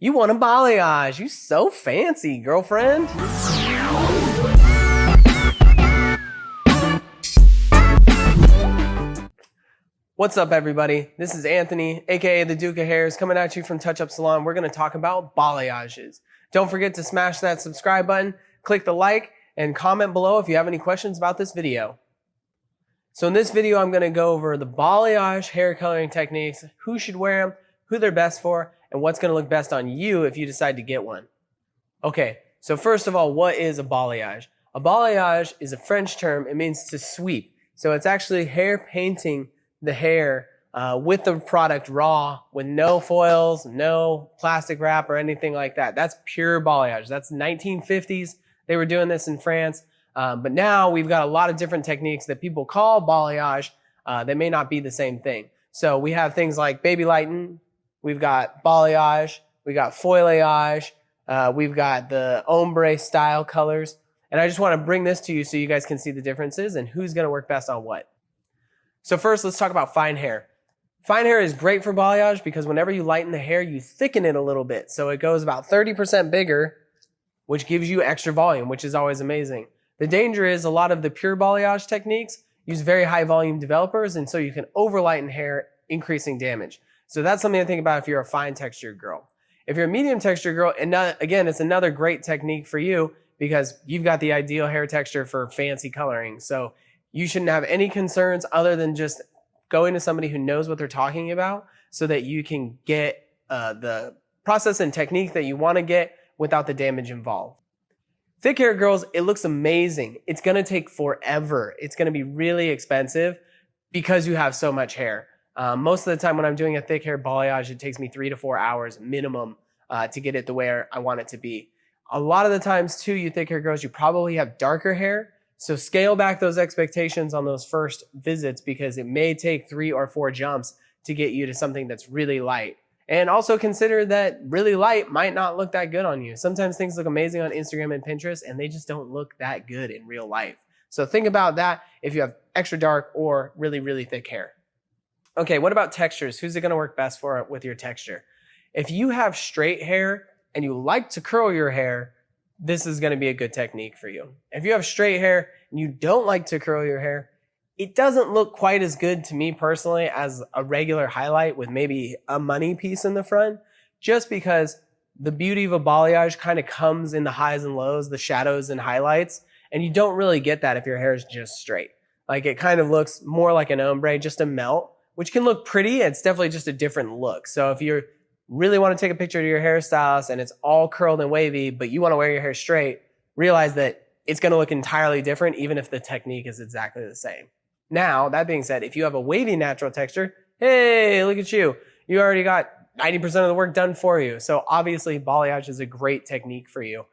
You want a balayage. You so fancy, girlfriend. What's up, everybody? This is Anthony, aka the Duke of Hairs, coming at you from TouchUps Salon. We're going to talk about balayages. Don't forget to smash that subscribe button, click the like, and comment below if you have any questions about this video. So in this video, I'm going to go over the balayage hair coloring techniques, who should wear them, who they're best for, and what's going to look best on you if you decide to get one. Okay, so first of all, what is a balayage? A balayage is a French term. It means to sweep. So it's actually hair painting the hair with the product raw, with no foils, no plastic wrap or anything like that. That's pure balayage. That's 1950s. They were doing this in France. But now we've got a lot of different techniques that people call balayage that may not be the same thing. So we have things like baby lighten, we've got balayage, we got foliage, we've got the ombre style colors. And I just want to bring this to you so you guys can see the differences and who's going to work best on what. So first, let's talk about fine hair. Fine hair is great for balayage because whenever you lighten the hair, you thicken it a little bit. So it goes about 30% bigger, which gives you extra volume, which is always amazing. The danger is a lot of the pure balayage techniques use very high volume developers, and so you can over lighten hair, increasing damage. So that's something to think about if you're a fine textured girl. If you're a medium textured girl, and again, it's another great technique for you because you've got the ideal hair texture for fancy coloring. So you shouldn't have any concerns other than just going to somebody who knows what they're talking about so that you can get the process and technique that you want to get without the damage involved. Thick hair girls, it looks amazing. It's going to take forever. It's going to be really expensive because you have so much hair. Most of the time when I'm doing a thick hair balayage, it takes me 3 to 4 hours minimum to get it the way I want it to be. A lot of the times too, you thick hair girls, you probably have darker hair. So scale back those expectations on those first visits because it may take 3 or 4 jumps to get you to something that's really light. And also consider that really light might not look that good on you. Sometimes things look amazing on Instagram and Pinterest and they just don't look that good in real life. So think about that if you have extra dark or really, really thick hair. Okay, what about textures? Who's it going to work best for with your texture? If you have straight hair and you like to curl your hair, this is going to be a good technique for you. If you have straight hair and you don't like to curl your hair, it doesn't look quite as good to me personally as a regular highlight with maybe a money piece in the front, just because the beauty of a balayage kind of comes in the highs and lows, the shadows and highlights, and you don't really get that if your hair is just straight. Like it kind of looks more like an ombre, just a melt, which can look pretty. It's definitely just a different look. So if you really want to take a picture of your hairstylist and it's all curled and wavy, but you want to wear your hair straight, realize that it's going to look entirely different even if the technique is exactly the same. Now, that being said, if you have a wavy natural texture, hey, look at you. You already got 90% of the work done for you. So obviously, balayage is a great technique for you.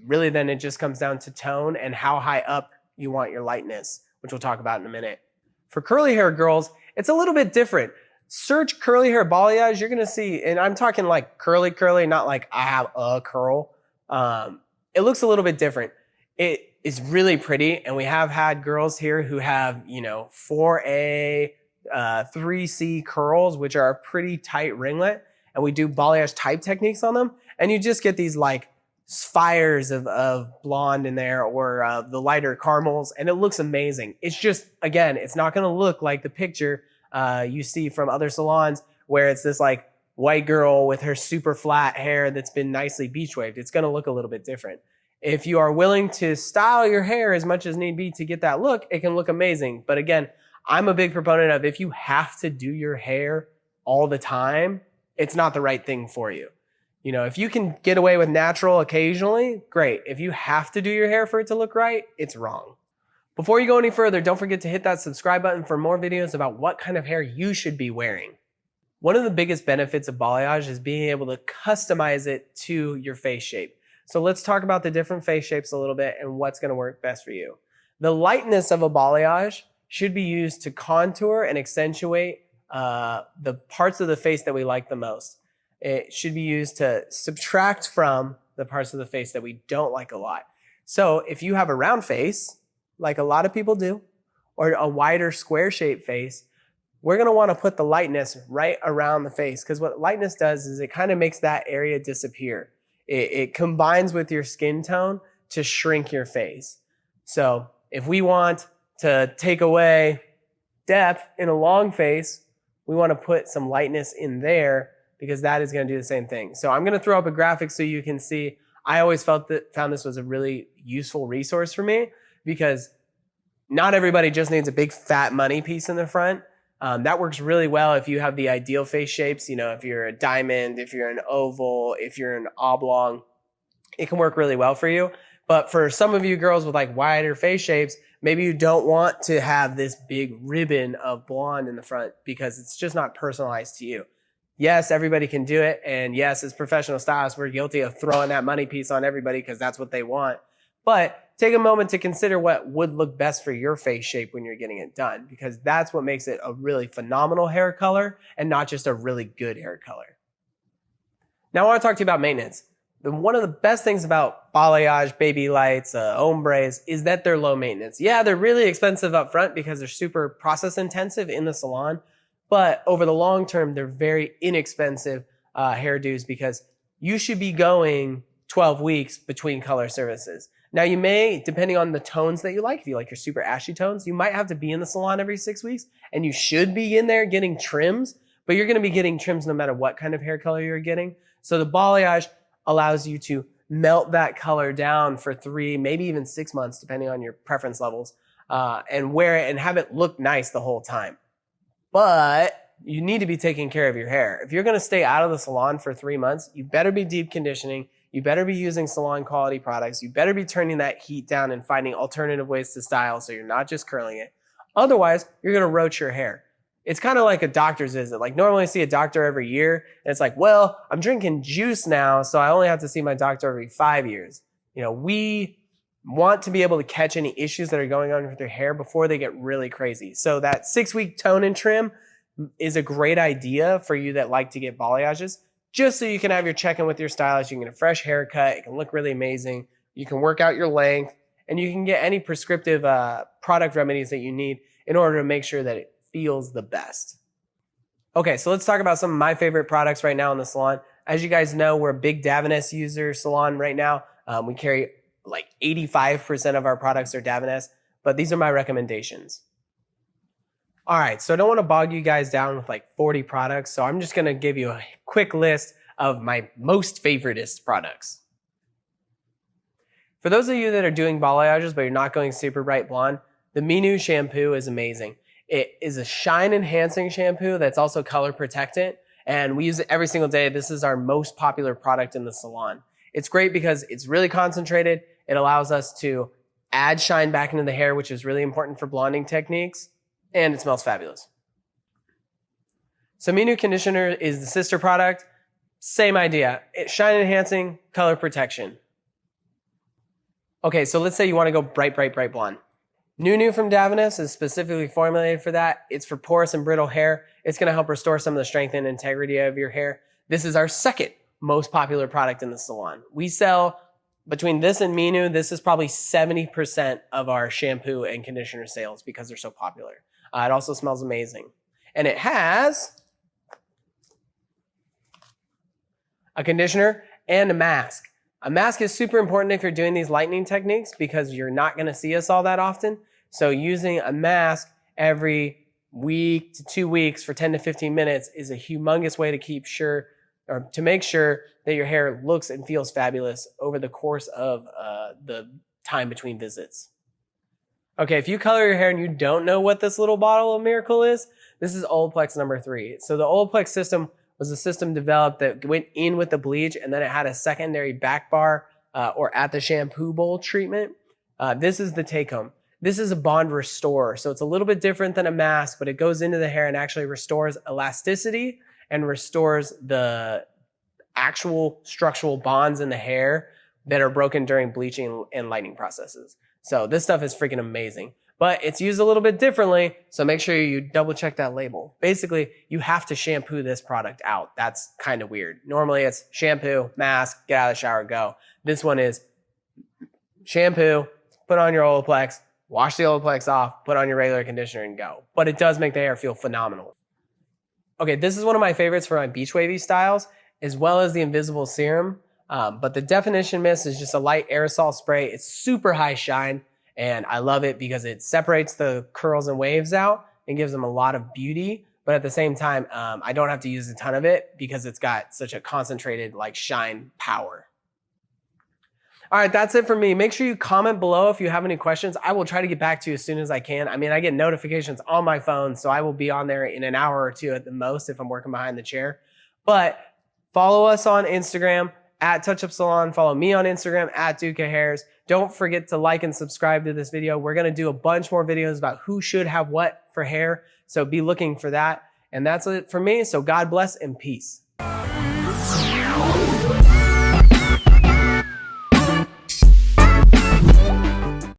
Really, then it just comes down to tone and how high up you want your lightness, which we'll talk about in a minute. For curly hair girls, it's a little bit different. Search curly hair balayage, you're going to see, and I'm talking like curly, not like I have a curl. It looks a little bit different. It is really pretty, and we have had girls here who have, 4A, 3C curls, which are a pretty tight ringlet, and we do balayage type techniques on them, and you just get these like fires of blonde in there or the lighter caramels, and it looks amazing. It's just, again, it's not going to look like the picture you see from other salons where it's this like white girl with her super flat hair that's been nicely beach waved. It's going to look a little bit different. If you are willing to style your hair as much as need be to get that look, it can look amazing. But again, I'm a big proponent of if you have to do your hair all the time, it's not the right thing for you. If you can get away with natural occasionally, great. If you have to do your hair for it to look right, it's wrong. Before you go any further, don't forget to hit that subscribe button for more videos about what kind of hair you should be wearing. One of the biggest benefits of balayage is being able to customize it to your face shape. So let's talk about the different face shapes a little bit and what's going to work best for you. The lightness of a balayage should be used to contour and accentuate the parts of the face that we like the most. It should be used to subtract from the parts of the face that we don't like a lot. So if you have a round face, like a lot of people do, or a wider square shaped face, we're going to want to put the lightness right around the face, because what lightness does is it kind of makes that area disappear. It combines with your skin tone to shrink your face. So if we want to take away depth in a long face, we want to put some lightness in there, because that is going to do the same thing. So I'm going to throw up a graphic so you can see. I always found this was a really useful resource for me, because not everybody just needs a big fat money piece in the front. That works really well if you have the ideal face shapes. You know, if you're a diamond, if you're an oval, if you're an oblong, it can work really well for you. But for some of you girls with like wider face shapes, maybe you don't want to have this big ribbon of blonde in the front, because it's just not personalized to you. Yes, everybody can do it. And yes, as professional stylists, we're guilty of throwing that money piece on everybody because that's what they want. But take a moment to consider what would look best for your face shape when you're getting it done, because that's what makes it a really phenomenal hair color and not just a really good hair color. Now I want to talk to you about maintenance. One of the best things about balayage, baby lights, ombres is that they're low maintenance. Yeah, they're really expensive up front because they're super process intensive in the salon, but over the long term, they're very inexpensive hairdos, because you should be going 12 weeks between color services. Now you may, depending on the tones that you like, if you like your super ashy tones, you might have to be in the salon every 6 weeks, and you should be in there getting trims, but you're gonna be getting trims no matter what kind of hair color you're getting. So the balayage allows you to melt that color down for 3, maybe even 6 months, depending on your preference levels, and wear it and have it look nice the whole time. But you need to be taking care of your hair. If you're gonna stay out of the salon for 3 months, you better be deep conditioning. You better be using salon quality products. You better be turning that heat down and finding alternative ways to style so you're not just curling it. Otherwise, you're gonna roach your hair. It's kind of like a doctor's visit. Like normally I see a doctor every year, and it's like, well, I'm drinking juice now, so I only have to see my doctor every 5 years. You know, we want to be able to catch any issues that are going on with your hair before they get really crazy. So that 6-week tone and trim is a great idea for you that like to get balayages, just so you can have your check-in with your stylist. You can get a fresh haircut. It can look really amazing. You can work out your length, and you can get any prescriptive product remedies that you need in order to make sure that it feels the best. Okay, so let's talk about some of my favorite products right now in the salon. As you guys know, we're a big Davines user salon right now. We carry like 85% of our products are Davines, but these are my recommendations. All right, so I don't want to bog you guys down with like 40 products, so I'm just going to give you a quick list of my most favoritist products. For those of you that are doing balayages but you're not going super bright blonde, the Minu shampoo is amazing. It is a shine enhancing shampoo that's also color protectant, and we use it every single day. This is our most popular product in the salon. It's great because it's really concentrated. It allows us to add shine back into the hair, which is really important for blonding techniques, and it smells fabulous. So Minu conditioner is the sister product. Same idea. It's shine enhancing, color protection. Okay, so let's say you want to go bright, bright, bright blonde. New from Davines is specifically formulated for that. It's for porous and brittle hair. It's going to help restore some of the strength and integrity of your hair. This is our second most popular product in the salon. We sell, between this and Minu, this is probably 70% of our shampoo and conditioner sales because they're so popular. It also smells amazing. And it has a conditioner and a mask. A mask is super important if you're doing these lightening techniques because you're not going to see us all that often. So using a mask every week to 2 weeks for 10 to 15 minutes is a humongous way to to make sure that your hair looks and feels fabulous over the course of the time between visits. Okay, if you color your hair and you don't know what this little bottle of miracle is, this is Olaplex number 3. So the Olaplex system was a system developed that went in with the bleach, and then it had a secondary back bar or at the shampoo bowl treatment. This is the take home. This is a bond restorer. So it's a little bit different than a mask, but it goes into the hair and actually restores elasticity and restores the actual structural bonds in the hair that are broken during bleaching and lightening processes. So this stuff is freaking amazing. But it's used a little bit differently, so make sure you double check that label. Basically, you have to shampoo this product out. That's kind of weird. Normally it's shampoo, mask, get out of the shower, go. This one is shampoo, put on your Olaplex, wash the Olaplex off, put on your regular conditioner and go. But it does make the hair feel phenomenal. Okay, this is one of my favorites for my beach wavy styles, as well as the invisible serum. But the definition mist is just a light aerosol spray. It's super high shine, and I love it because it separates the curls and waves out and gives them a lot of beauty. But at the same time, I don't have to use a ton of it because it's got such a concentrated like shine power. All right, that's it for me. Make sure you comment below if you have any questions. I will try to get back to you as soon as I can. I mean, I get notifications on my phone, so I will be on there in an hour or two at the most if I'm working behind the chair. But follow us on Instagram at TouchUps Salon. Follow me on Instagram at Duca Hairs. Don't forget to like and subscribe to this video. We're gonna do a bunch more videos about who should have what for hair, so be looking for that. And that's it for me, so God bless and peace.